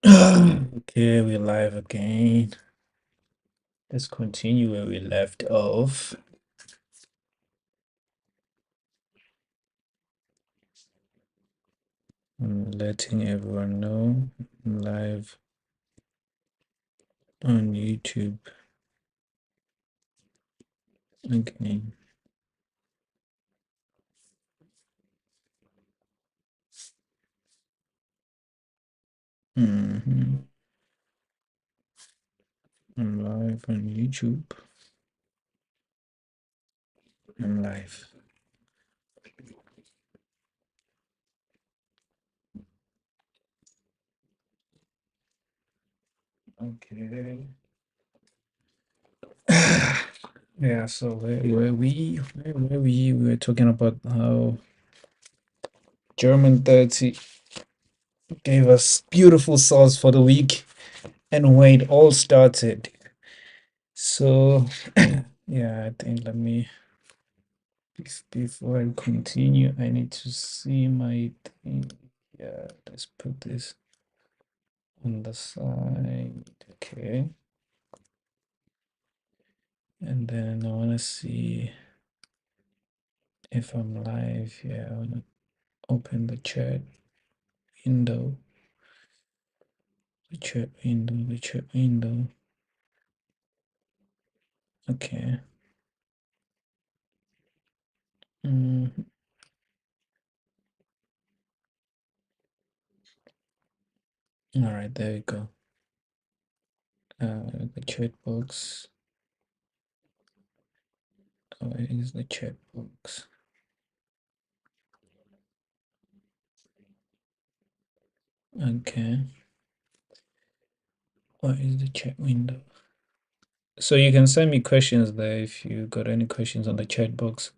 Okay, we're live again. Let's continue where we left off. I'm letting everyone know I'm live on YouTube again. hmm I'm live on YouTube. I'm live. Okay. Yeah, so where we were talking about how German 30 gave us beautiful sauce for the week and where it all started. So yeah, I think let me before I continue, I need to see my thing. Yeah, let's put this on the side. Okay. And then I want to see if I'm live here. I want to open the chat window. The chat window. Okay. Mhm. All right, there we go. The chat box. Where is the chat box? Okay. What is the chat window? So you can send me questions there if you got any questions on the chat box.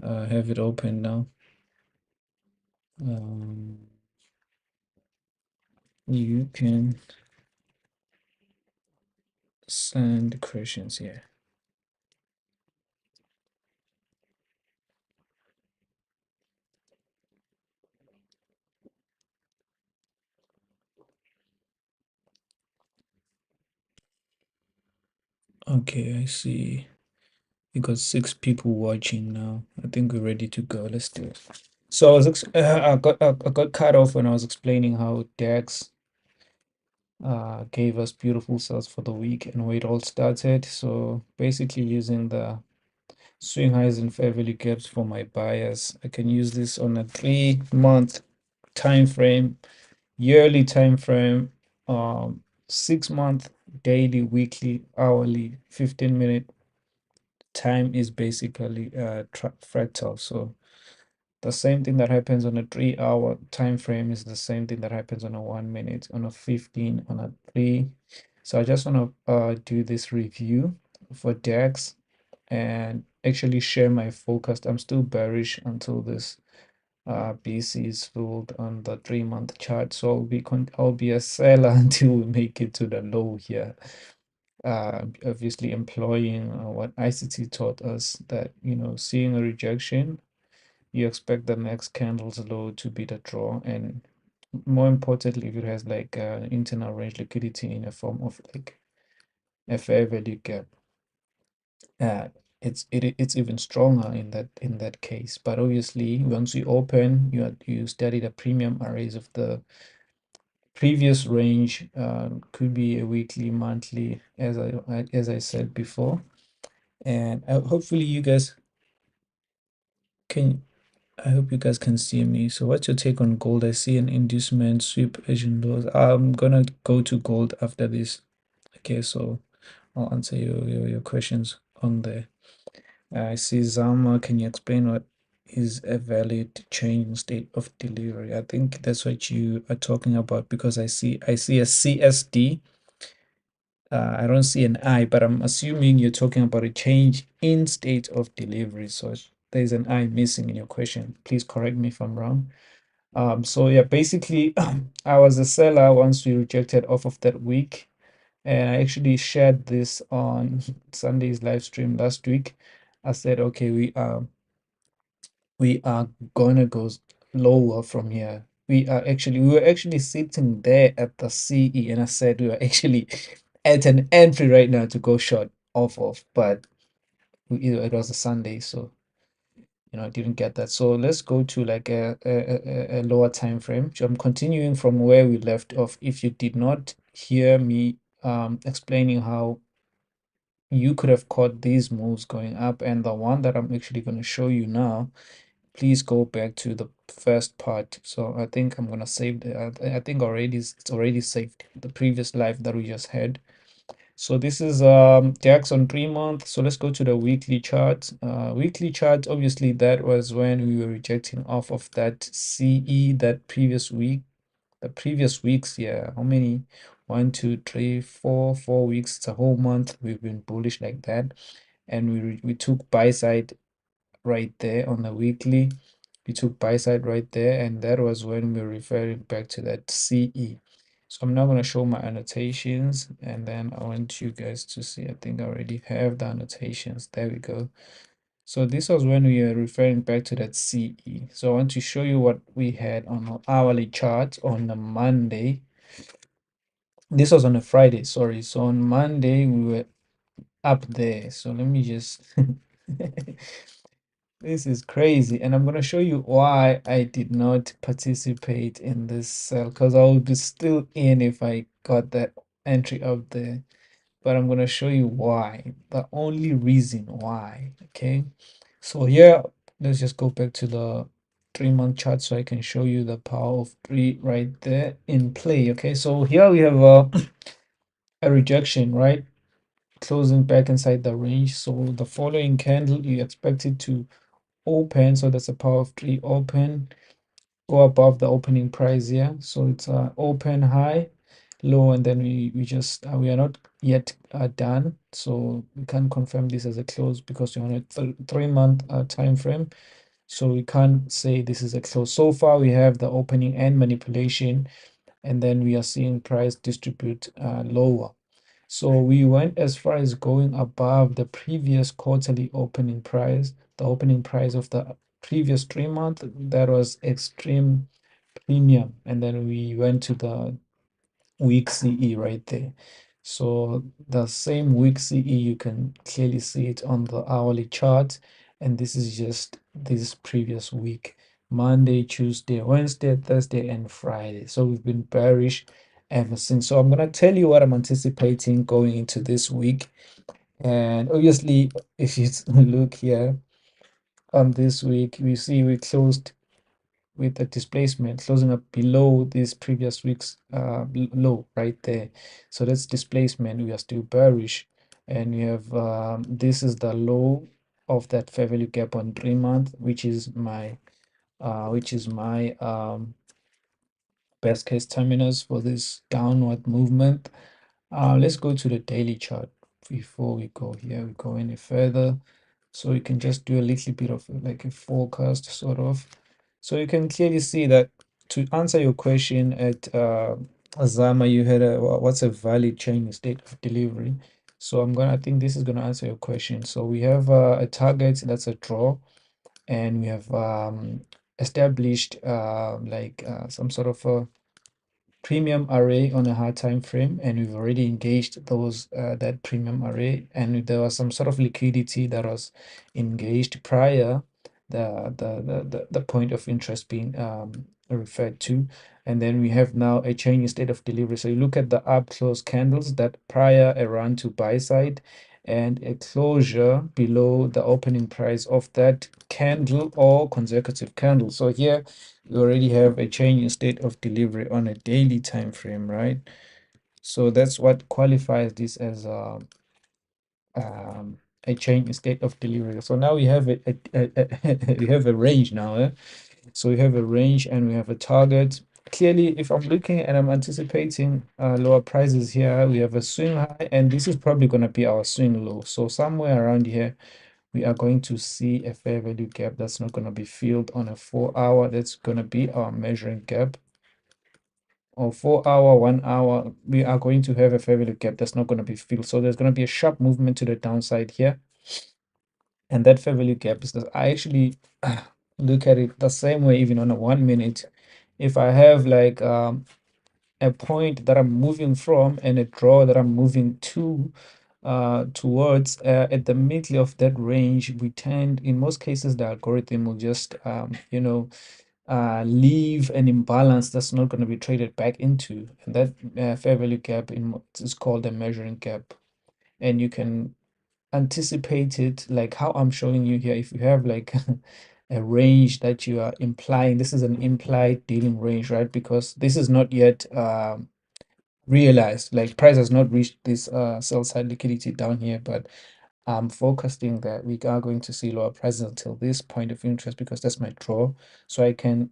I have it open now. Um, you can send questions here. Okay, I see. You got 6 people watching now. I think we're ready to go. Let's do it. So I got cut off when I was explaining how DAX gave us beautiful sales for the week and where it all started. So basically using the swing highs and fair value gaps for my buyers. I can use this on a 3-month time frame, yearly time frame, 6-month, daily, weekly, hourly, 15-minute time is basically fractal. So the same thing that happens on a 3-hour time frame is the same thing that happens on a 1 minute, on a 15, on a 3. So I just want to do this review for DAX and actually share my forecast. I'm still bearish until this BC is filled on the 3-month chart. So I'll be a seller until we make it to the low here. Obviously employing what ICT taught us that seeing a rejection, you expect the next candle's low to be the draw, and more importantly, if it has like internal range liquidity in a form of like a fair value gap, uh, it's even stronger in that case. But obviously, once you open, you study the premium arrays of the previous range. Could be a weekly, monthly, as I said before, and hopefully you guys can. I hope you guys can see me. So what's your take on gold? I see an inducement, sweep, Asian lows. I'm gonna go to gold after this. Okay, so I'll answer your questions on there. I see Zama. Can you explain what is a valid change in state of delivery? I think that's what you are talking about because I see a CSD. I don't see an I, but I'm assuming you're talking about a change in state of delivery. So there's an I missing in your question. Please correct me if I'm wrong. So yeah, basically, I was a seller once we rejected off of that week, and I actually shared this on Sunday's live stream last week. I said, okay, we are gonna go lower from here. We were actually sitting there at the CE, and I said we were actually at an entry right now to go short off of, but it was a Sunday, so I didn't get that. So let's go to like a lower time frame. So I'm continuing from where we left off. If you did not hear me explaining how you could have caught these moves going up, and the one that I'm actually going to show you now, please go back to the first part. So I think I'm gonna save I think already it's already saved the previous live that we just had. So this is DAX on 3 month. So let's go to the weekly chart. Weekly chart, obviously that was when we were rejecting off of that CE that previous week, the previous weeks. Yeah, how many? 1, 2, 3, 4 weeks. It's a whole month. We've been bullish like that, and we took buy side right there on the weekly. We took buy side right there, and that was when we were referring back to that CE. So I'm now going to show my annotations, and then I want you guys to see. I think I already have the annotations. There we go. So this was when we are referring back to that CE. So I want to show you what we had on our hourly chart on a Monday. This was on a Friday, sorry. So on Monday we were up there. So let me just this is crazy, and I'm gonna show you why I did not participate in this sell, because I would be still in if I got that entry up there. But I'm gonna show you why. The only reason why. Okay. So here, let's just go back to the 3 month chart so I can show you the power of three right there in play. Okay. So here we have a rejection, right? Closing back inside the range. So the following candle, you expect it to open, so that's a power of three open, go above the opening price here. So it's open high, low, and then we just we are not yet done, so we can't confirm this as a close because we're on a 3 month time frame. So we can't say this is a close. So far we have the opening and manipulation, and then we are seeing price distribute lower. So we went as far as going above the previous quarterly opening price, the opening price of the previous 3 month. That was extreme premium. And then we went to the week CE right there. So the same week CE, you can clearly see it on the hourly chart. And this is just this previous week, Monday, Tuesday, Wednesday, Thursday, and Friday. So we've been bearish ever since. So I'm going to tell you what I'm anticipating going into this week. And obviously, if you look here on this week, we see we closed with the displacement closing up below this previous week's low right there. So that's displacement. We are still bearish, and we have this is the low of that fair value gap on 3 month, which is my best case terminus for this downward movement. Let's go to the daily chart before we go here. We go any further, so we can just do a little bit of like a forecast sort of. So you can clearly see that to answer your question at Azama, you had what's a valid change in state of delivery. So I think this is gonna answer your question. So we have a target that's a draw, and we have established some sort of a premium array on a hard time frame, and we've already engaged those that premium array, and there was some sort of liquidity that was engaged prior the point of interest being referred to. And then we have now a change in state of delivery. So you look at the up close candles, that prior a run to buy side and a closure below the opening price of that candle or consecutive candle. So here we already have a change in state of delivery on a daily time frame, right? So that's what qualifies this as a change in state of delivery. So now we have we have a range now. So we have a range and we have a target. Clearly, if I'm looking and I'm anticipating lower prices here, we have a swing high, and this is probably going to be our swing low. So somewhere around here, we are going to see a fair value gap that's not going to be filled on a 4 hour. That's going to be our measuring gap. Or 4 hour, 1 hour, we are going to have a fair value gap that's not going to be filled. So there's going to be a sharp movement to the downside here. And that fair value gap is that I actually look at it the same way, even on a 1 minute. If I have like a point that I'm moving from and a draw that I'm moving to towards at the middle of that range, we tend, in most cases, the algorithm will just leave an imbalance that's not going to be traded back into, and that fair value gap is called a measuring gap, and you can anticipate it like how I'm showing you here. If you have like a range that you are implying, this is an implied dealing range, right? Because this is not yet realized, like price has not reached this sell side liquidity down here, but I'm forecasting that we are going to see lower prices until this point of interest because that's my draw. So I can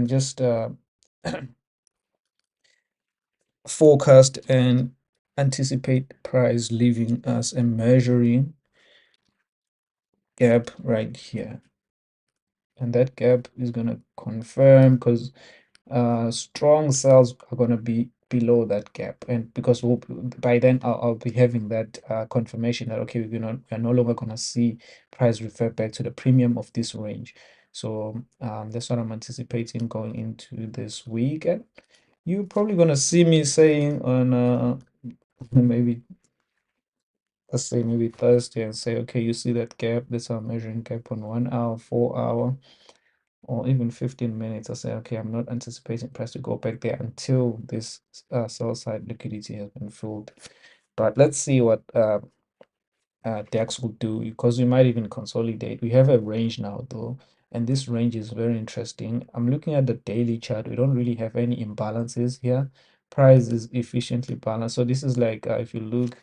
just forecast and anticipate price leaving us a measuring gap right here, and that gap is going to confirm because strong cells are going to be below that gap, and because by then I'll be having that confirmation that okay, we're no longer going to see price revert back to the premium of this range. So that's what I'm anticipating going into this week, and you're probably going to see me saying on maybe, let's say maybe Thursday, and say okay, you see that gap, that's our measuring gap on 1 hour, 4 hour, or even 15 minutes. I say, okay, I'm not anticipating price to go back there until this sell side liquidity has been filled. But let's see what DAX will do, because we might even consolidate. We have a range now though, and this range is very interesting. I'm looking at the daily chart. We don't really have any imbalances here. Price is efficiently balanced. So this is like if you look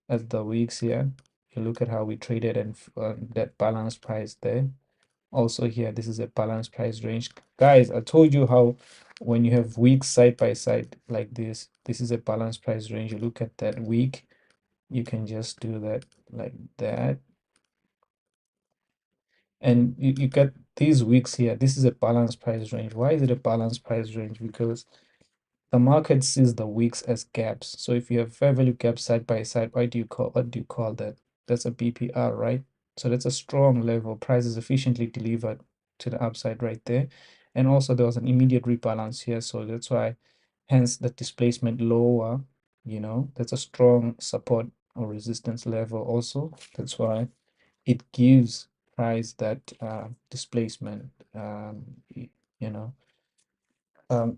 at the weeks here, you look at how we traded and that balanced price there. Also here, this is a balanced price range. Guys, I told you how when you have weeks side by side like this is a balanced price range. You look at that week, you can just do that like that. And you get these weeks here. This is a balanced price range. Why is it a balanced price range? Because the market sees the weeks as gaps. So if you have fair value gaps side by side, what do you call that? That's a BPR, right? So that's a strong level. Price is efficiently delivered to the upside right there. And also there was an immediate rebalance here. So that's why, hence the displacement lower, that's a strong support or resistance level also. That's why it gives price that displacement, you know.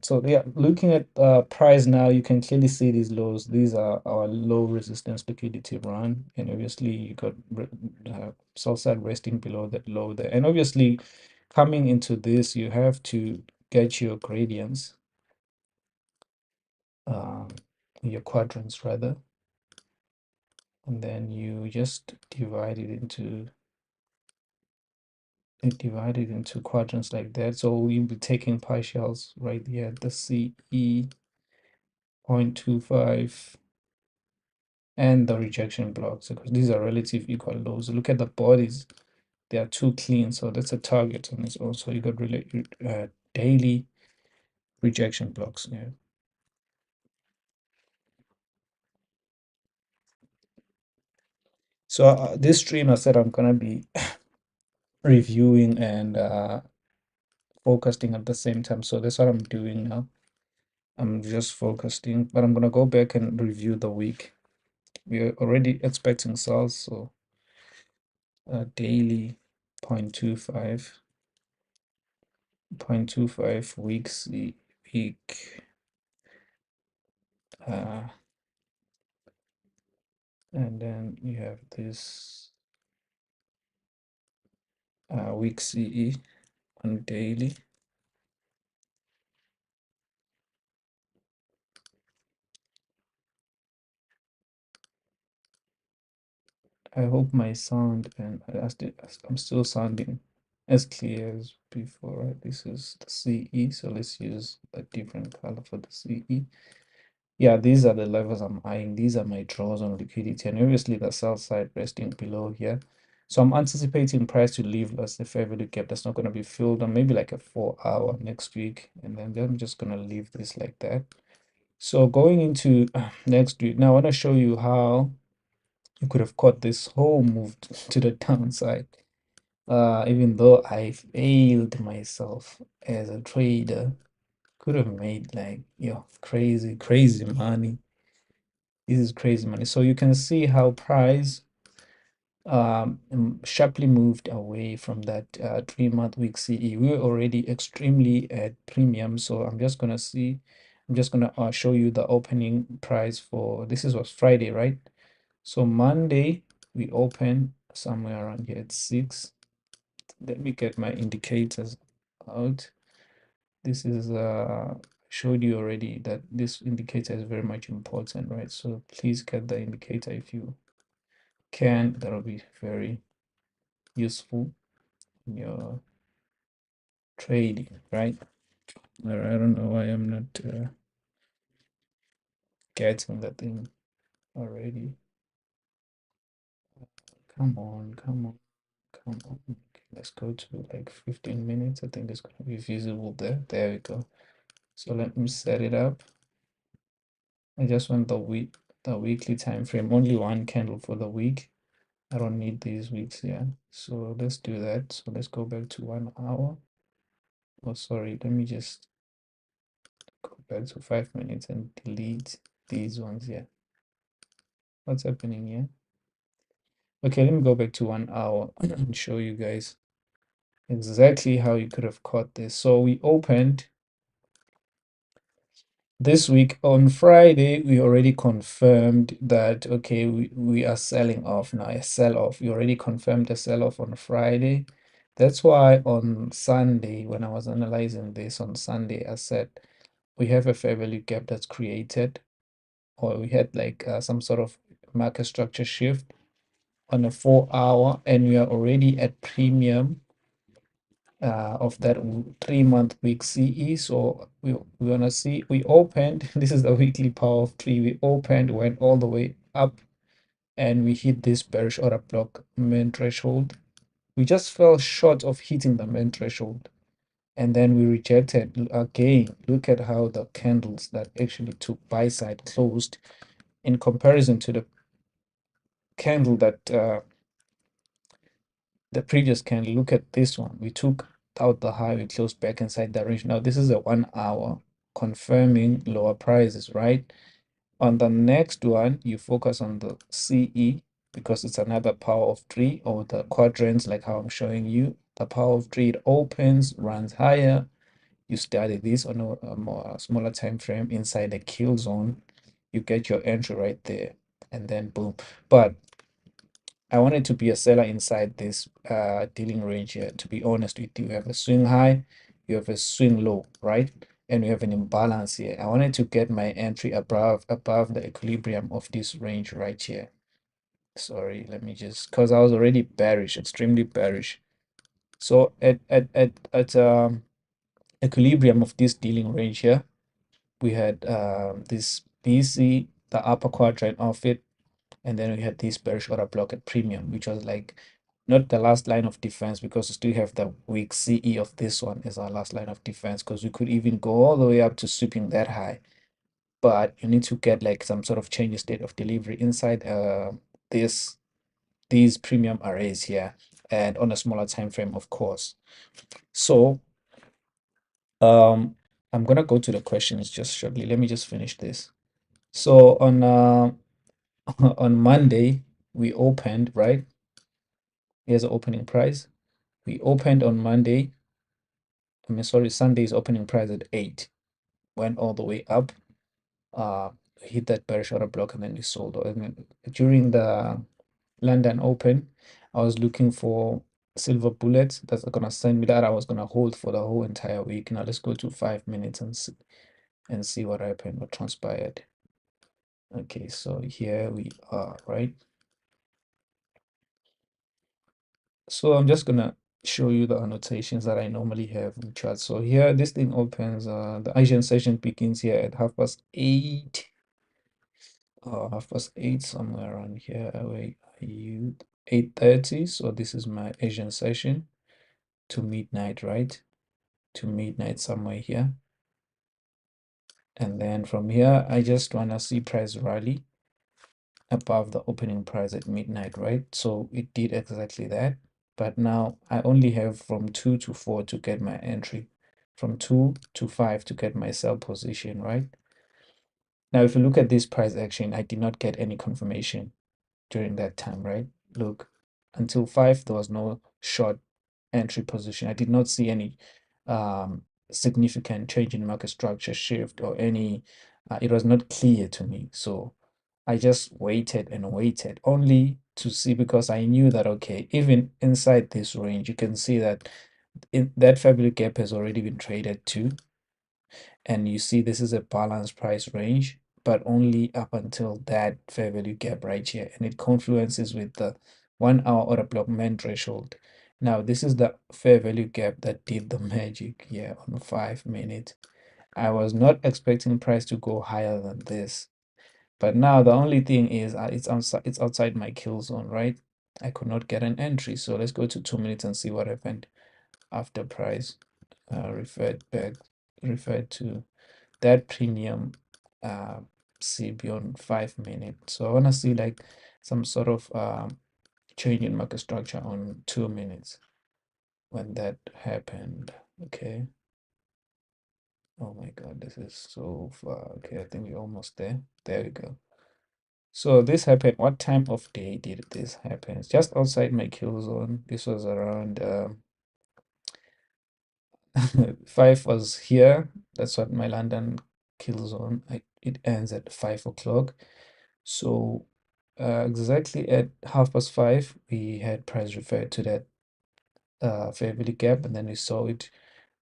So yeah, looking at price now, you can clearly see these lows. These are our low resistance liquidity run, and obviously you got sell side resting below that low there. And obviously, coming into this, you have to get your gradients, um, your quadrants rather, and then you just divide it into quadrants like that. So we'll be taking partials right here at the CE 0.25 and the rejection blocks, because these are relative equal lows. Look at the bodies, they are too clean, so that's a target on its own. So you got daily rejection blocks. Yeah. So this stream, I said I'm gonna be reviewing and focusing at the same time. So that's what I'm doing now. I'm just focusing, but I'm gonna go back and review the week. We're already expecting sales, so daily 0.25, 0.25 weeks, week, and then you have this week CE on daily. I hope my sound and I'm still sounding as clear as before, right? This is the CE, so let's use a different color for the CE. Yeah, these are the levels I'm eyeing. These are my draws on liquidity, and obviously the sell side resting below here. So I'm anticipating price to leave us a fair value gap that's not going to be filled on maybe like a 4 hour next week, and then I'm just going to leave this like that. So going into next week, now I want to show you how you could have caught this whole move to the downside. Even though I failed myself as a trader, could have made like, crazy, crazy money. This is crazy money. So you can see how price sharply moved away from that 3-month week CE. We were already extremely at premium. So I'm just gonna show you the opening price for this was Friday, right? So Monday we open somewhere around here at 6. Let me get my indicators out. This is showed you already that this indicator is very much important, right? So please get the indicator if you can. That'll be very useful in your trading, right? I don't know why I'm not getting that thing already. Come on, come on, come on. Okay, let's go to like 15 minutes. I think it's gonna be visible there. There we go. So let me set it up. I just want the weekly time frame. Only one candle for the week. I don't need these weeks here. So let's do that. So let's go back to 1 hour. Oh, sorry. Let me just go back to 5 minutes and delete these ones here. What's happening here? Okay, let me go back to 1 hour and show you guys exactly how you could have caught this. So we opened this week on Friday. We already confirmed that, okay, we are selling off now, a sell off. We already confirmed a sell off on Friday. That's why on Sunday, when I was analyzing this on Sunday, I said we have a fair value gap that's created, or we had like some sort of market structure shift on a 4 hour, and we are already at premium of that 3-month week CE. So we want to see, we opened, this is the weekly power of three. We opened, went all the way up, and we hit this bearish order block main threshold. We just fell short of hitting the main threshold, and then we rejected again. Look at how the candles that actually took buy side closed in comparison to the candle that the previous candle. Look at this one. We took out the high, we closed back inside that range. Now this is a 1 hour confirming lower prices, right? On the next one, you focus on the CE because it's another power of three, or the quadrants, like how I'm showing you. The power of three, it opens, runs higher. You study this on a more smaller time frame inside the kill zone. You get your entry right there, and then boom. But I wanted to be a seller inside this dealing range here. To be honest with you, you have a swing high, you have a swing low, right? And we have an imbalance here. I wanted to get my entry above the equilibrium of this range right here. Sorry, let me just, because I was already bearish, extremely bearish. So at equilibrium of this dealing range here, we had this BC, the upper quadrant of it, and then we had this bearish order block at premium, which was like not the last line of defense, because we still have the weak CE of this one as our last line of defense, because we could even go all the way up to sweeping that high. But you need to get like some sort of change in state of delivery inside this these premium arrays here, and on a smaller time frame, of course. So I'm gonna go to the questions just shortly. Let me just finish this. So on on Monday we opened, right? Here's the opening price. We opened on Monday. I mean, sorry, Sunday's opening price at 8. Went all the way up, uh, hit that bearish order block, and then we sold. And then during the London Open, I was looking for silver bullets that's gonna send me that I was gonna hold for the whole entire week. Now let's go to 5 minutes and see what happened, what transpired. Okay, so here we are, right? So I'm just gonna show you the annotations that I normally have in charts. So here, this thing opens, the Asian session begins here at 8:30. 8:30, somewhere around here. Wait, are you 8:30? So this is my Asian session to midnight, right? To midnight, somewhere here. And then from here, I just wanna see price rally above the opening price at midnight, right? So it did exactly that. but now I only have from 2 to 4 to get my entry, from 2 to 5 to get my sell position, right? Now, if you look at this price action, I did not get any confirmation during that time, right? Look, until 5, there was no short entry position. I did not see any um, significant change in market structure shift or any, it was not clear to me. So I just waited and waited only to see because I knew that, okay, even inside this range, you can see that that fair gap has already been traded too. And you see this is a balanced price range, but only up until that fair value gap right here. And it confluences with the 1 hour order block main threshold. Now, this is the fair value gap that did the magic here on 5 minutes. I was not expecting price to go higher than this. But now the only thing is it's outside my kill zone, right? I could not get an entry. So let's go to 2 minutes and see what happened after price referred to that premium see beyond 5 minutes. So I want to see like some sort of change in market structure on 2 minutes when that happened. Okay. Oh my God, this is so far. Okay, I think we're almost there. There we go. So this happened. What time of day did this happen? It's just outside my kill zone. This was around 5 was here. That's what my London kill zone. It ends at 5 o'clock. So exactly at 5:30, we had price referred to that fair value gap, and then we saw it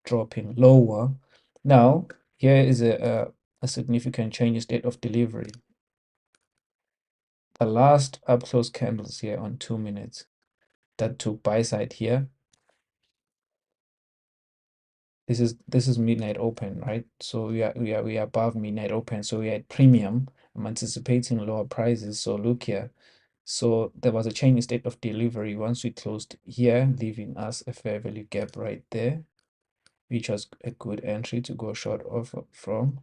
dropping lower. Now here is a significant change in state of delivery. The last up close candles here on 2 minutes that took buy side here. This is midnight open, right? So we are above midnight open, so we are at premium. I'm anticipating lower prices. So look here. So there was a change in state of delivery once we closed here, leaving us a fair value gap right there, which was a good entry to go short of from.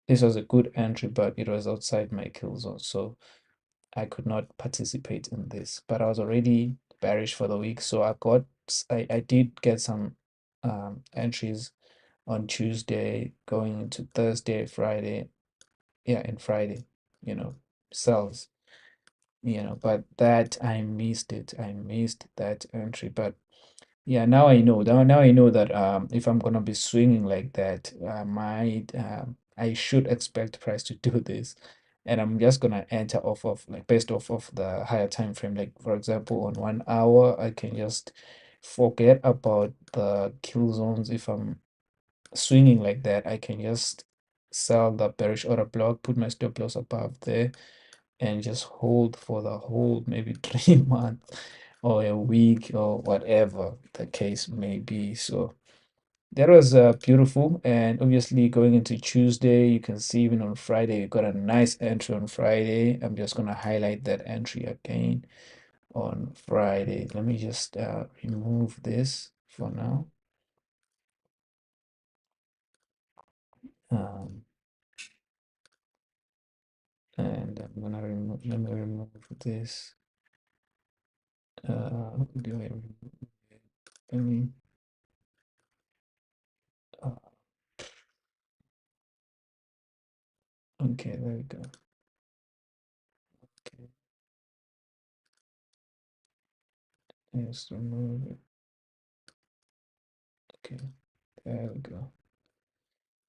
This was a good entry, but it was outside my kill zone, so I could not participate in this. But I was already bearish for the week, so I did get some entries on Tuesday, going into Thursday, Friday, yeah, and Friday, you know, sells, but that I missed it. I missed that entry. But yeah, now I know. Now I know that if I'm gonna be swinging like that, I should expect price to do this, and I'm just gonna enter off of like based off of the higher time frame. Like for example, on 1 hour, I can just forget about the kill zones. If I'm swinging like that, I can just sell the bearish order block, put my stop loss above there, and just hold for the whole maybe 3 months or a week or whatever the case may be. So that was beautiful. And obviously, going into Tuesday, you can see even on Friday, we got a nice entry on Friday. I'm just going to highlight that entry again on Friday. Let me just remove this for now. Um, and I'm gonna remove. Let me remove this. Do I remove it? Let me. Uh, okay, there we go. Okay, yes, remove it. Okay, there we go.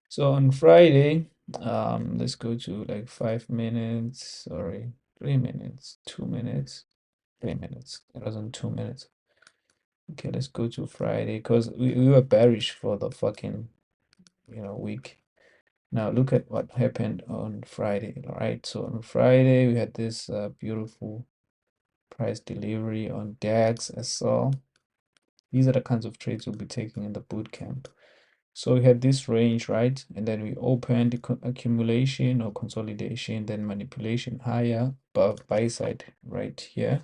So on Friday, let's go to like 5 minutes. Sorry, 3 minutes, 2 minutes, 3 minutes. It wasn't 2 minutes. Okay, let's go to Friday because we were bearish for the fucking week. Now look at what happened on Friday. All right, so on Friday we had this beautiful price delivery on DAX as well. These are the kinds of trades we'll be taking in the boot camp. So we had this range, right? And then we opened the accumulation or consolidation, then manipulation higher above buy side right here.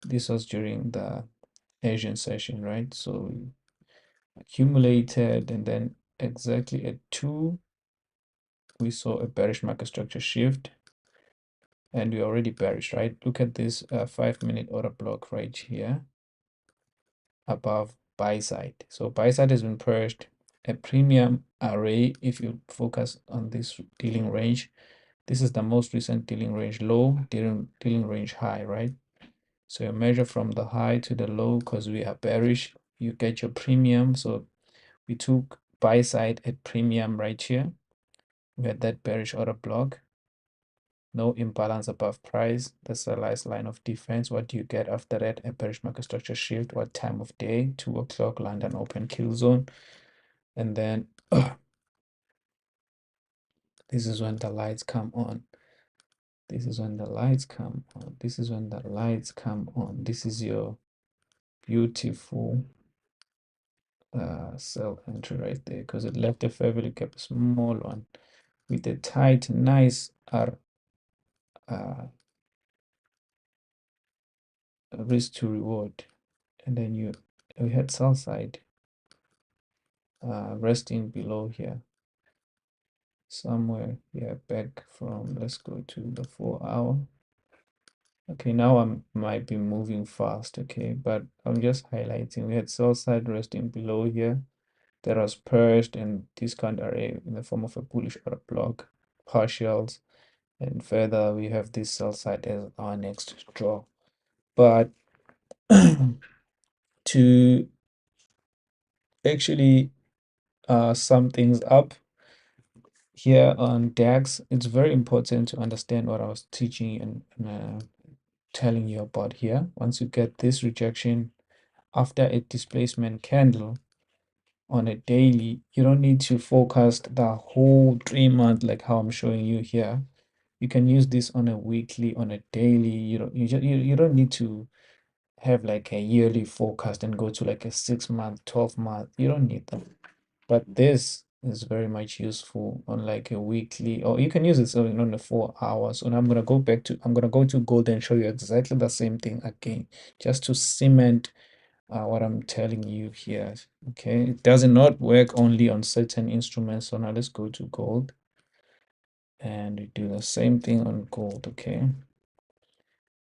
This was during the Asian session, right? So we accumulated and then exactly at 2 we saw a bearish market structure shift, and we're already bearish, right? Look at this 5-minute order block right here above buy side. So buy side has been purged. A premium array, if you focus on this dealing range, this is the most recent dealing range low, dealing range high, right? So you measure from the high to the low because we are bearish, you get your premium. So we took buy side at premium right here. We had that bearish order block, no imbalance above price. That's the last line of defense. What do you get after that? A bearish market structure shift. What time of day? 2 o'clock London open kill zone. And then this is when the lights come on. This is when the lights come on. This is when the lights come on. This is your beautiful sell entry right there, because it left a fair value gap, a small one with a tight, nice uh, risk to reward. And then we had sell side resting below here somewhere. Yeah, back from, let's go to the 4-hour. Okay, now I might be moving fast, okay, but I'm just highlighting. We had sell side resting below here. That was purged and discount array in the form of a bullish order block, partials, and further we have this sell side as our next draw. But to actually sum things up here on DAX, it's very important to understand what I was teaching and telling you about here. Once you get this rejection after a displacement candle on a daily, you don't need to forecast the whole 3 month like how I'm showing you here. You can use this on a weekly, on a daily. You don't need to have like a yearly forecast and go to like a 6-month, 12-month. You don't need that. But this is very much useful on like a weekly, or you can use it on the 4 hours. And I'm gonna go to gold and show you exactly the same thing again, just to cement what I'm telling you here. Okay, it does not work only on certain instruments. So now let's go to gold and we do the same thing on gold. Okay,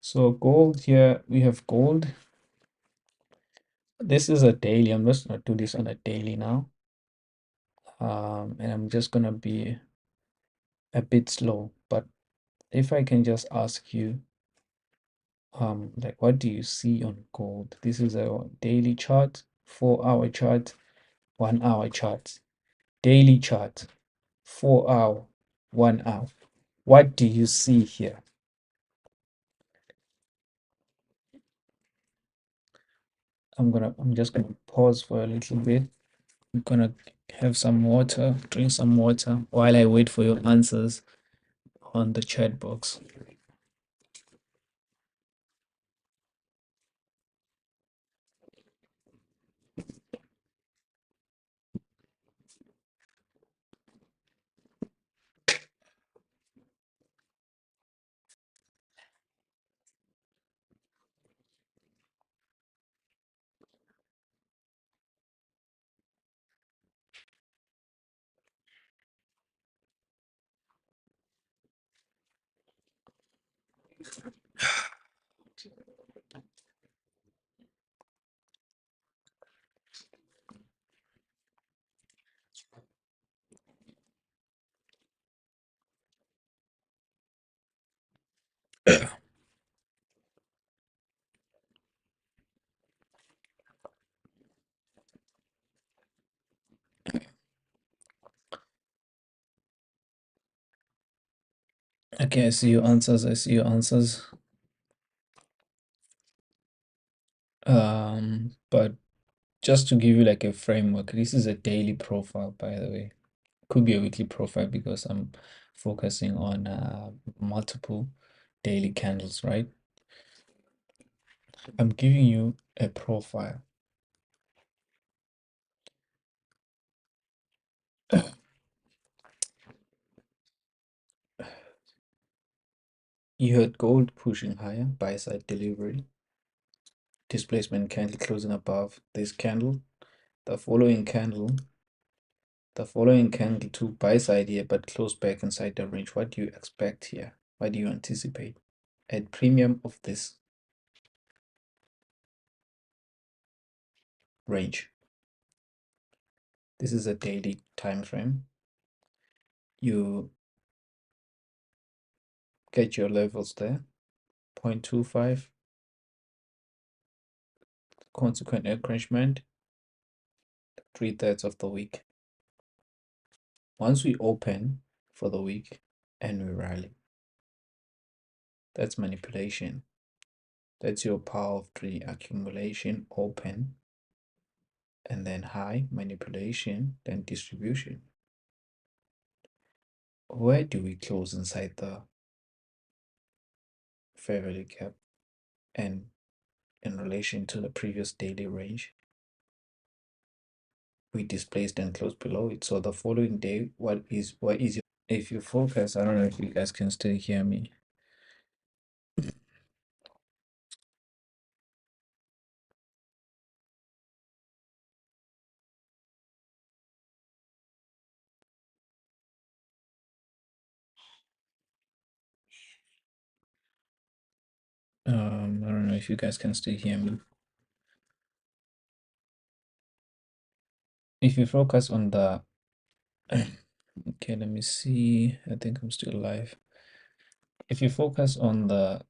so gold, here we have gold. This is a daily. I'm just gonna do this on a daily now. And I'm just gonna be a bit slow, but if I can just ask you, like, what do you see on gold? This is a daily chart, 4-hour chart, 1-hour chart, daily chart, 4-hour, 1 hour. What do you see here? I'm just gonna pause for a little bit. I'm gonna have some water, drink some water while I wait for your answers on the chat box. Okay, I see your answers. I see your answers. But just to give you like a framework, this is a daily profile, by the way. Could be a weekly profile because I'm focusing on multiple daily candles, right? I'm giving you a profile. You had gold pushing higher, buy side delivery, displacement candle closing above this candle. The following candle, The following candle took buy side here, but closed back inside the range. What do you expect here? What do you anticipate? At premium of this range. This is a daily time frame. You get your levels there. 0.25. Consequent encroachment. 3/3 of the week. Once we open for the week and we rally, that's manipulation. That's your power of three accumulation, open, and then high, manipulation, then distribution. Where do we close inside the fair value gap and in relation to the previous daily range? We displaced and closed below it. So the following day, what is your, if you focus, I don't know if you guys can still hear me. I don't know if you guys can still hear me. If you focus on the okay, let me see. I think I'm still live. If you focus on the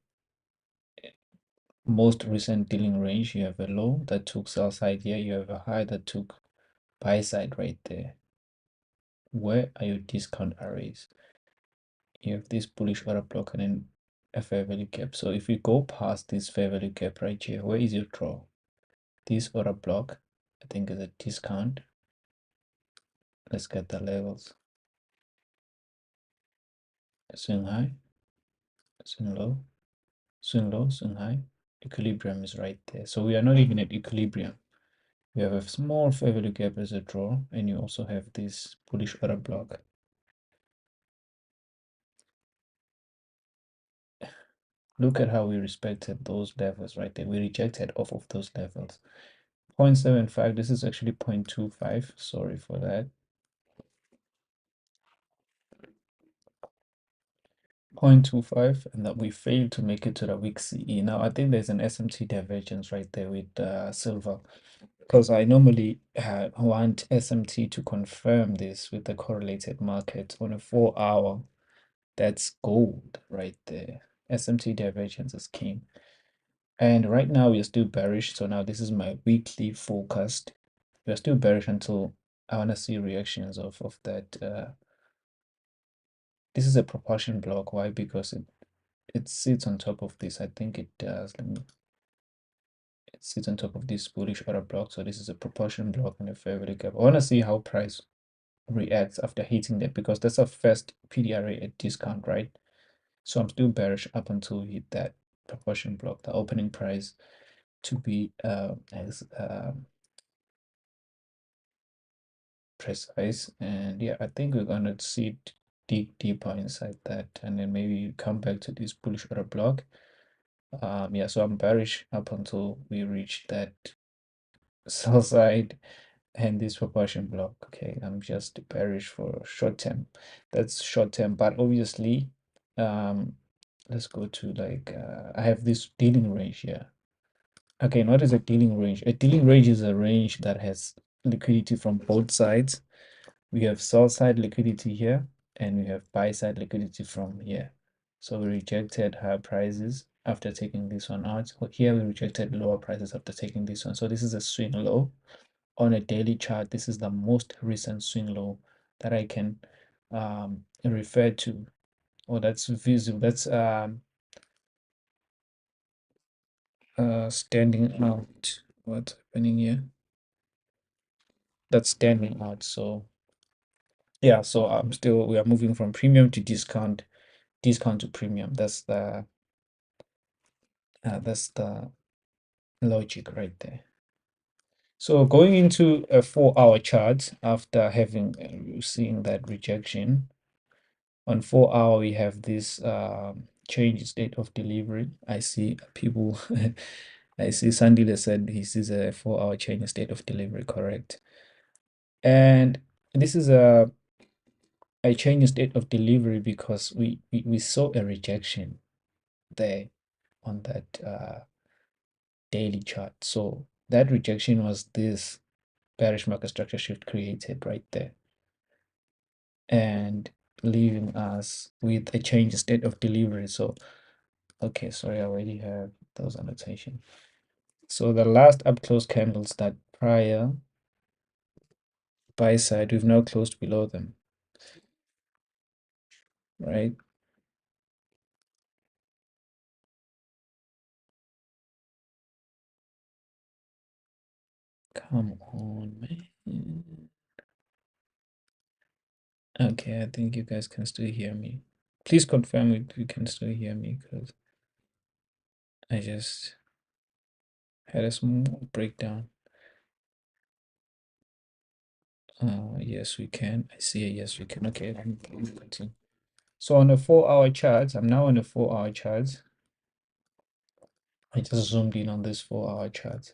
most recent dealing range, you have a low that took sell side here, you have a high that took buy side right there. Where are your discount arrays? You have this bullish order block and then a fair value gap. So if you go past this fair value gap right here, where is your draw? This order block, I think, is a discount. Let's get the levels. Swing high, swing low, swing low, swing high. Equilibrium is right there. So we are not even at equilibrium. We have a small fair value gap as a draw, and you also have this bullish order block. Look at how we respected those levels right there. We rejected off of those levels. 0.75, this is actually 0.25. Sorry for that. 0.25, and that we failed to make it to the week CE. Now, I think there's an SMT divergence right there with silver, because I normally want SMT to confirm this with the correlated market on a 4-hour. That's gold right there. SMT divergence is king. And right now we're still bearish. So now this is my weekly forecast. We're still bearish until I want to see reactions of that. This is a propulsion block. Why? Because it sits on top of this. I think it does. It sits on top of this bullish order block. So this is a propulsion block and a fair value gap. I want to see how price reacts after hitting that, because that's a first PDRA at discount, right? So I'm still bearish up until we hit that propulsion block, the opening price to be as precise. And yeah, I think we're gonna see dig deeper inside that, and then maybe come back to this bullish order block. Yeah, so I'm bearish up until we reach that sell side and this propulsion block. Okay, I'm just bearish for short term. That's short term, but obviously let's go to like I have this dealing range here. Okay, what is a dealing range? A dealing range is a range that has liquidity from both sides. We have sell side liquidity here, and we have buy side liquidity from here. So we rejected higher prices after taking this one out. Here we rejected lower prices after taking this one. So this is a swing low on a daily chart. This is the most recent swing low that I can refer to, or that's visible. That's standing out. What's happening here? That's standing out. So yeah, so we are moving from premium to discount, discount to premium. That's the logic right there. So going into a 4-hour chart after having seen that rejection, on 4-hour we have this change state of delivery. I see people I see Sandy that said he sees a 4-hour change in state of delivery, correct? And this is a change in state of delivery because we saw a rejection there on that daily chart. So that rejection was this bearish market structure shift created right there and leaving us with a change in state of delivery. So okay, sorry, I already have those annotations. So the last up close candles, that prior buy side, we've now closed below them, right? Come on, man. Okay, I think you guys can still hear me. Please confirm if you can still hear me because I just had a small breakdown. Yes, we can. I see a yes, we can. Okay, let me continue. So on the 4-hour chart, I'm now on the 4-hour chart. I just zoomed in on this 4-hour chart.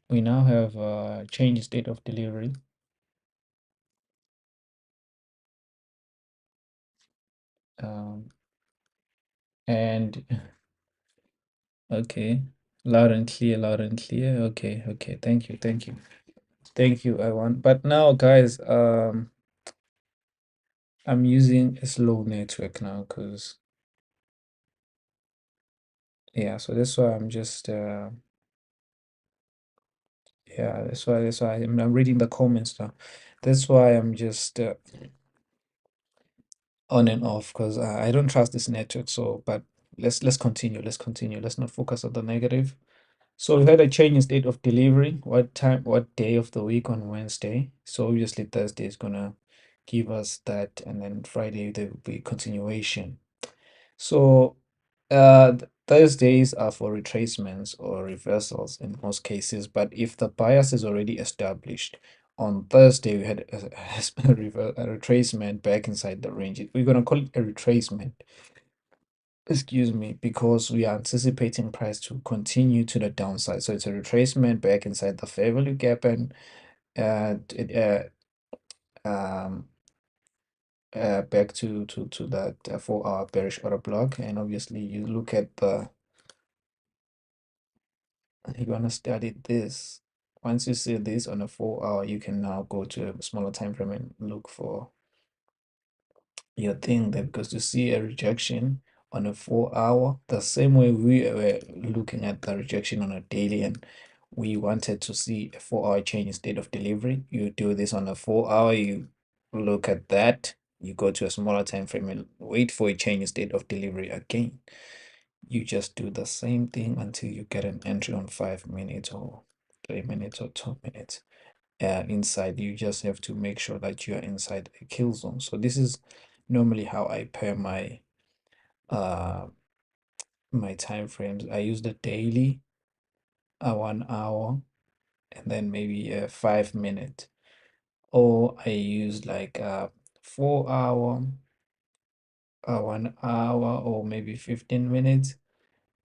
We now have a change state of delivery. And okay, loud and clear, loud and clear. Okay, okay. Thank you, thank you, thank you. I want, but now, guys, I'm using a slow network now because yeah. So that's why I'm just yeah. That's why I'm reading the comments now. That's why I'm just on and off because I don't trust this network. So, but let's continue. Let's continue. Let's not focus on the negative. So we had a change in state of delivery. What time, what day of the week on Wednesday? So obviously Thursday is gonna give us that, and then Friday there will be continuation. So Thursdays are for retracements or reversals in most cases, but if the bias is already established, on Thursday we had a retracement back inside the range. We're gonna call it a retracement, excuse me, because we are anticipating price to continue to the downside. So it's a retracement back inside the fair value gap and it back to that 4-hour bearish order block. And obviously you look at the, you're gonna study this. Once you see this on a 4-hour, you can now go to a smaller time frame and look for your thing there, because you see a rejection on a 4-hour the same way we were looking at the rejection on a daily, and we wanted to see a 4-hour change in state of delivery. You do this on a 4-hour, you look at that, you go to a smaller time frame and wait for a change in state of delivery again. You just do the same thing until you get an entry on 5 minutes or 3 minutes or 2 minutes. Inside, you just have to make sure that you are inside a kill zone. So this is normally how I pair uh my time frames. I use the daily, a 1 hour, and then maybe a 5 minute, or I use like a 4 hour, a 1 hour, or maybe 15 minutes,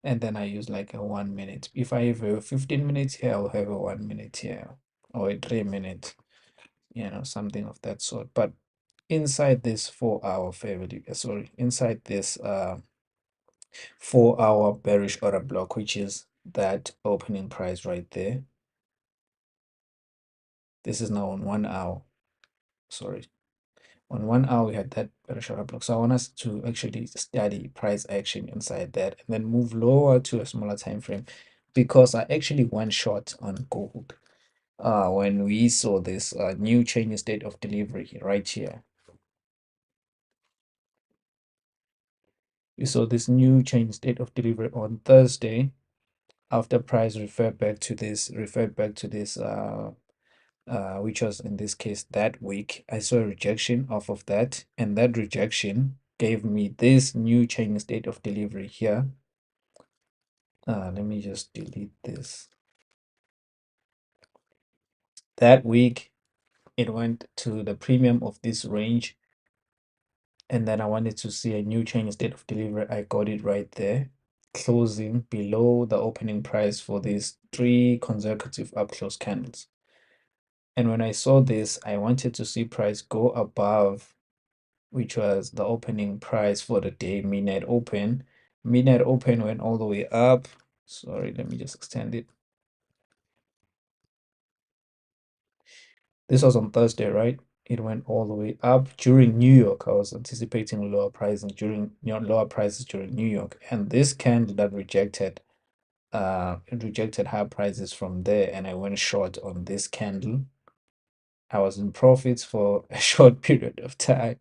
and then I use like a 1 minute. If I have a 15 minutes here, I'll have a 1 minute here, or a 3 minute, something of that sort. But inside this 4-hour favorite, sorry, inside this 4-hour bearish order block, which is that opening price right there. This is now on 1 hour. Sorry, on 1 hour we had that bearish order block. So I want us to actually study price action inside that and then move lower to a smaller time frame, because I actually went short on gold when we saw this new change in state of delivery right here. We saw this new change state of delivery on Thursday after price referred back to this which was in this case that week. I saw a rejection off of that, and that rejection gave me this new change state of delivery here. Let me just delete this. That week it went to the premium of this range, and then I wanted to see a new change state of delivery. I got it right there, closing below the opening price for these 3 consecutive up close candles. And when I saw this, I wanted to see price go above, which was the opening price for the day, midnight open. Midnight open went all the way up. Sorry, let me just extend it. This was on Thursday, right? It went all the way up during New York. I was anticipating lower pricing during, lower prices during New York, and this candle that rejected, it rejected high prices from there, and I went short on this candle. I was in profits for a short period of time.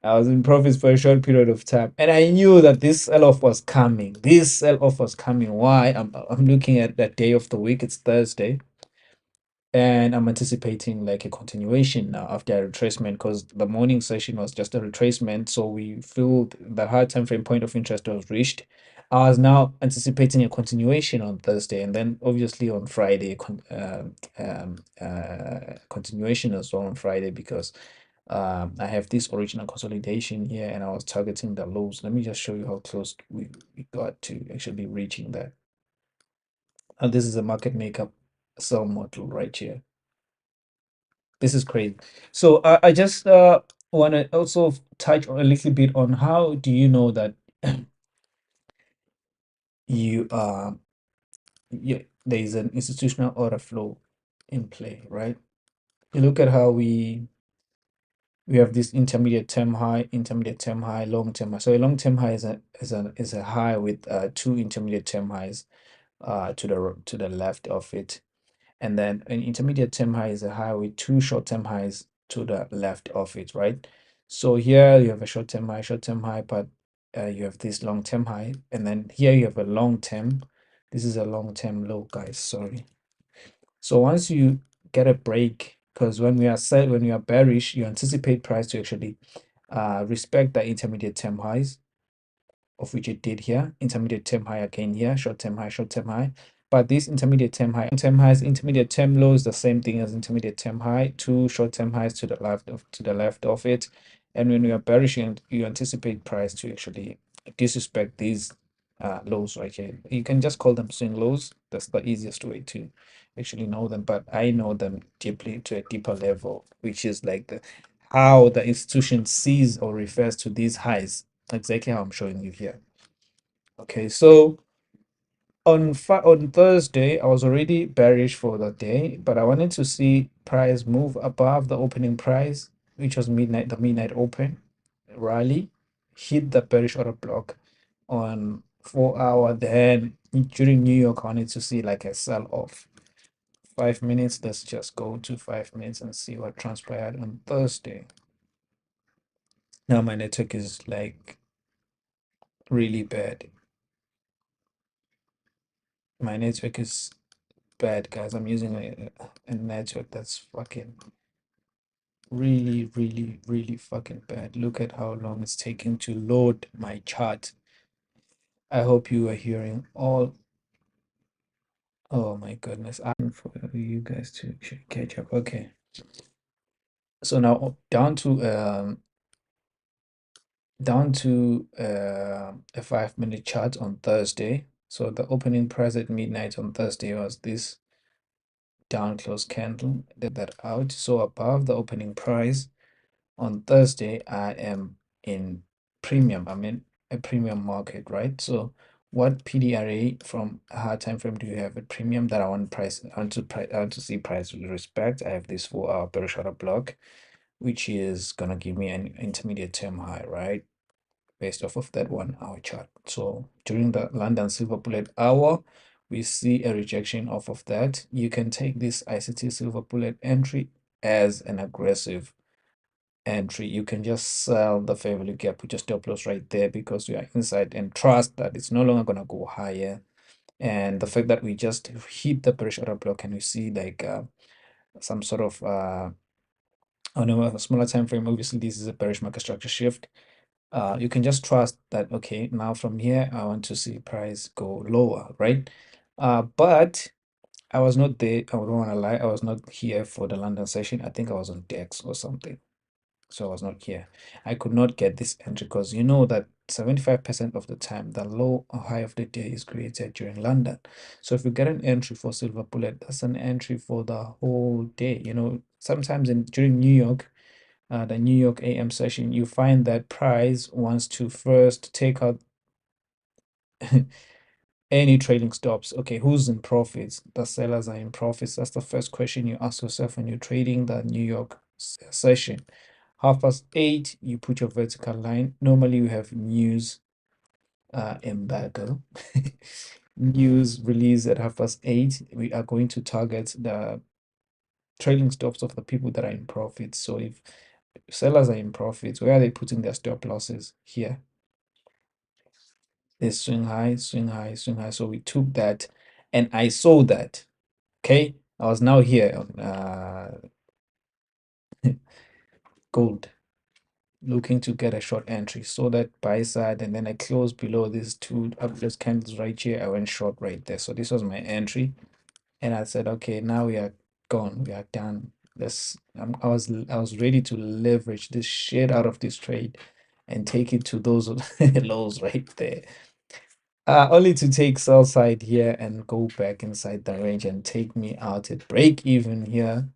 I was in profits for a short period of time, and I knew that this sell-off was coming. This sell-off was coming. Why? I'm looking at that day of the week. It's Thursday, and I'm anticipating like a continuation now after a retracement, because the morning session was just a retracement. So we feel the high time frame point of interest was reached. I was now anticipating a continuation on Thursday, and then obviously on Friday, continuation as well on Friday, because I have this original consolidation here, and I was targeting the lows. Let me just show you how close we got to actually reaching that. And this is a market makeup sell model right here. This is crazy. So I just want to also touch on a little bit on how do you know that you there is an institutional order flow in play, right? You look at how we have this intermediate term high, long term high. So a long term high is a high with two intermediate term highs to the left of it. And then an intermediate term high is a high with two short-term highs to the left of it, right? So here you have a short-term high, but you have this long-term high, and then here you have a long-term. This is a long-term low, guys. Sorry. So once you get a break, because when we are bearish, you anticipate price to actually respect the intermediate term highs, of which it did here. Intermediate term high again here, short term high, short term high. But this intermediate term highs, intermediate term low is the same thing as intermediate term high, two short term highs to the left of it. And when you are bearish, you anticipate price to actually disrespect these lows right here. You can just call them swing lows. That's the easiest way to actually know them. But I know them deeply to a deeper level, which is like the how the institution sees or refers to these highs, exactly how I'm showing you here. Okay, so on Thursday, I was already bearish for the day, but I wanted to see price move above the opening price, which was the midnight open rally, hit the bearish order block on 4 hour. Then during New York, I wanted to see like a sell off. 5 minutes. Let's just go to 5 minutes and see what transpired on Thursday. Now my network is like really bad. My network is bad, guys. I'm using a network that's fucking really, really, really fucking bad. Look at how long it's taking to load my chart. I hope you are hearing all. Oh my goodness. I'm for you guys to actually catch up. Okay. So now down to a 5 minute chart on Thursday. So the opening price at midnight on Thursday was this down close candle. That out. So above the opening price on Thursday, I am in premium. I'm in a premium market, right? So what PDRA from a high time frame do you have at premium that I want price? I want to see price with respect. I have this 4 hour bearish order block, which is gonna give me an intermediate term high, right? Based off of that 1 hour chart. So during the London Silver Bullet hour, we see a rejection off of that. You can take this ICT Silver Bullet entry as an aggressive entry. You can just sell the fair value gap with your stop loss right there, because we are inside, and trust that it's no longer going to go higher. And the fact that we just hit the bearish order block, and we see like some sort of on a smaller time frame, obviously this is a bearish market structure shift. You can just trust that, okay, now from here I want to see price go lower, right? But I was not there. I don't want to lie, I was not here for the London session. I think I was on DEX or something. So I was not here. I could not get this entry because you know that 75% of the time the low or high of the day is created during London. So if you get an entry for silver bullet, that's an entry for the whole day. You know, sometimes in during New York, the New York AM session, you find that price wants to first take out any trading stops. Okay, who's in profits? The sellers are in profits. That's the first question you ask yourself when you're trading the New York session. 8:30, you put your vertical line. Normally, you have news embargo. News release at 8:30. We are going to target the trading stops of the people that are in profits. So if sellers are in profits, where are they putting their stop losses? Here. They swing high, swing high, swing high. So we took that and I saw that. Okay. I was now here on gold, looking to get a short entry. So that buy side, and then I closed below these two upwards candles right here. I went short right there. So this was my entry. And I said, okay, now we are gone. We are done. I was ready to leverage this shit out of this trade and take it to those lows right there. Only to take sell side here and go back inside the range and take me out at break even here.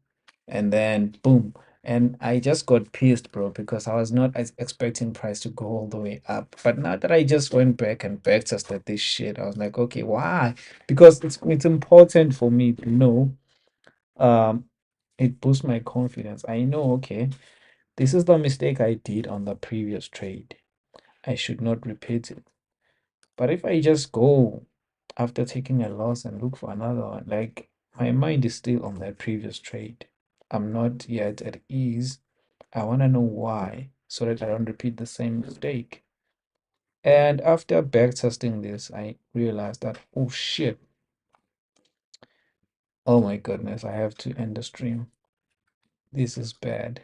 And then boom. And I just got pissed, bro, because I was not expecting price to go all the way up. But now that I just went back and back tested this shit, I was like, okay, why? Because it's important for me to know. Um, it boosts my confidence. I know, okay, this is the mistake I did on the previous trade. I should not repeat it. But if I just go after taking a loss and look for another one, like my mind is still on that previous trade. I'm not yet at ease. I want to know why so that I don't repeat the same mistake. And after back testing this, I realized that, oh shit, oh my goodness, I have to end the stream. This is bad.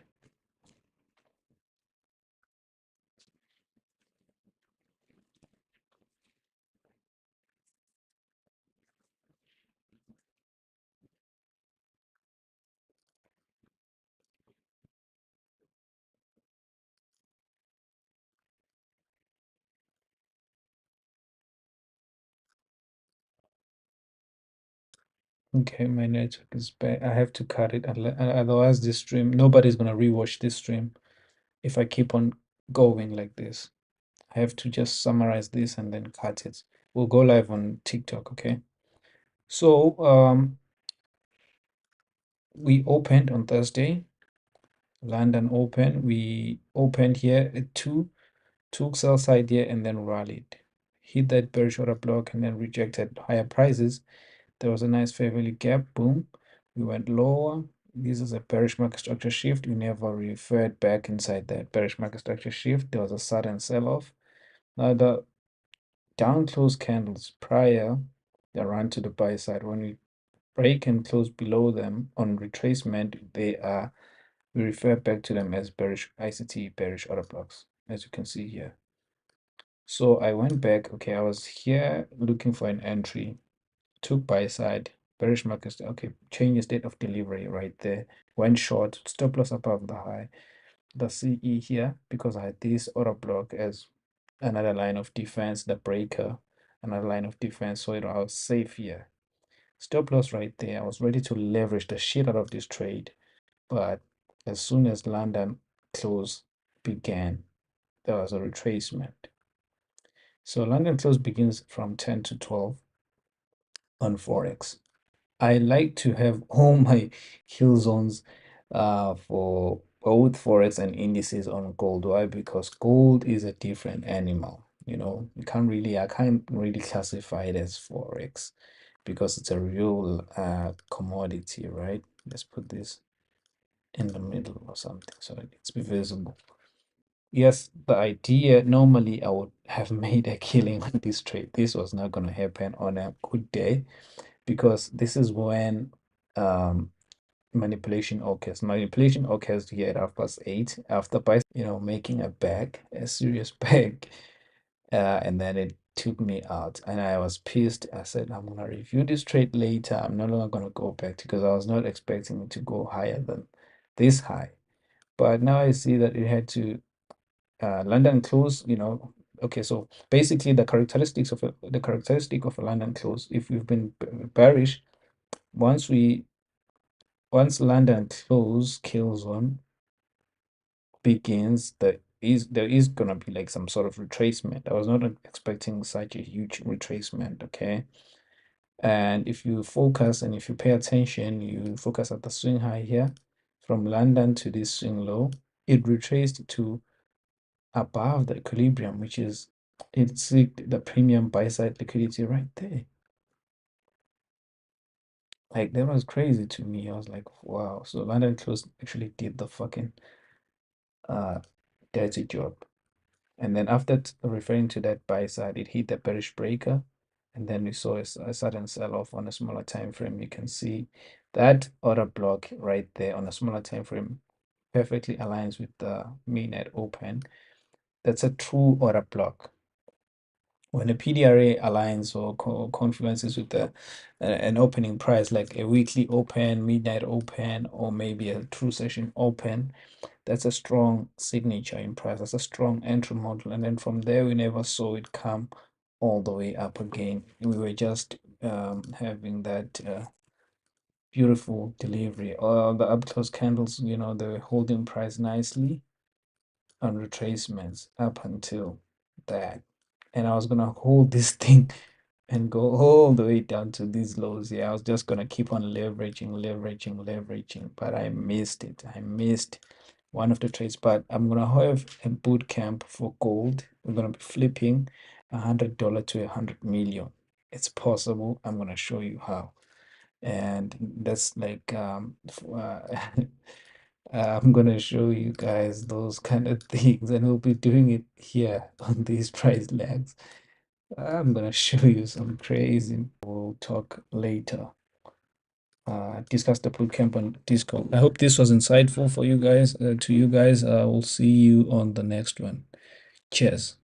Okay, my network is bad. I have to cut it. Otherwise, this stream, nobody's gonna rewatch this stream if I keep on going like this. I have to just summarize this and then cut it. We'll go live on TikTok, okay? So, we opened on Thursday, London open. We opened here at 2, took sell side here and then rallied. Hit that bearish order block and then rejected higher prices. There was a nice fair value gap, boom. We went lower. This is a bearish market structure shift. We never referred back inside that bearish market structure shift. There was a sudden sell-off. Now the down close candles prior, they run to the buy side. When we break and close below them on retracement, we refer back to them as bearish ICT, bearish order blocks, as you can see here. So I went back. Okay, I was here looking for an entry, took buy side, bearish market. Okay, change the state of delivery right there. Went short, stop loss above the high, the CE here, because I had this order block as another line of defense, the breaker, another line of defense. So I was safe here. Stop loss right there. I was ready to leverage the shit out of this trade. But as soon as London close began, there was a retracement. So London close begins from 10 to 12 on Forex. I like to have all my kill zones for both Forex and indices on gold. Why? Because gold is a different animal. You know, I can't really classify it as Forex because it's a real commodity, right? Let's put this in the middle or something so that it's visible. Yes, the idea normally I would have made a killing on this trade. This was not going to happen on a good day because this is when manipulation occurs. Manipulation occurs here at 8:30 after by making a bag, a serious bag, and then it took me out, and I was pissed. I said I'm gonna review this trade later. I'm no longer gonna go back because I was not expecting it to go higher than this high. but now I see that it had to London close, okay, so basically the characteristic of a London close, if we've been bearish, once we once London close kills one begins, there is gonna be like some sort of retracement. I was not expecting such a huge retracement, okay? And if you focus and if you pay attention, you focus at the swing high here, from London to this swing low, it retraced to above the equilibrium, which is it's the premium buy side liquidity right there. Like that was crazy to me. I was like, wow. So London close actually did the fucking uh dirty job. And then after referring to that buy side, it hit the bearish breaker, and then we saw a sudden sell-off on a smaller time frame. You can see that order block right there on a smaller time frame perfectly aligns with the midnight open. That's a true order block. When a PDRA aligns or confluences with an opening price, like a weekly open, midnight open, or maybe a true session open, that's a strong signature in price. That's a strong entry model. And then from there, we never saw it come all the way up again. We were just having that beautiful delivery. The up close candles, they were holding price nicely on retracements up until that. And I was gonna hold this thing and go all the way down to these lows. Yeah, I was just gonna keep on leveraging, leveraging, leveraging, but I missed it. I missed one of the trades, but I'm gonna have a boot camp for gold. We're gonna be flipping $100 to 100 million. It's possible. I'm gonna show you how. And that's like I'm gonna show you guys those kind of things, and we'll be doing it here on these price lags. I'm gonna show you some crazy. We'll talk later. Discuss the bootcamp on Discord. I hope this was insightful for you guys. To you guys, we'll see you on the next one. Cheers.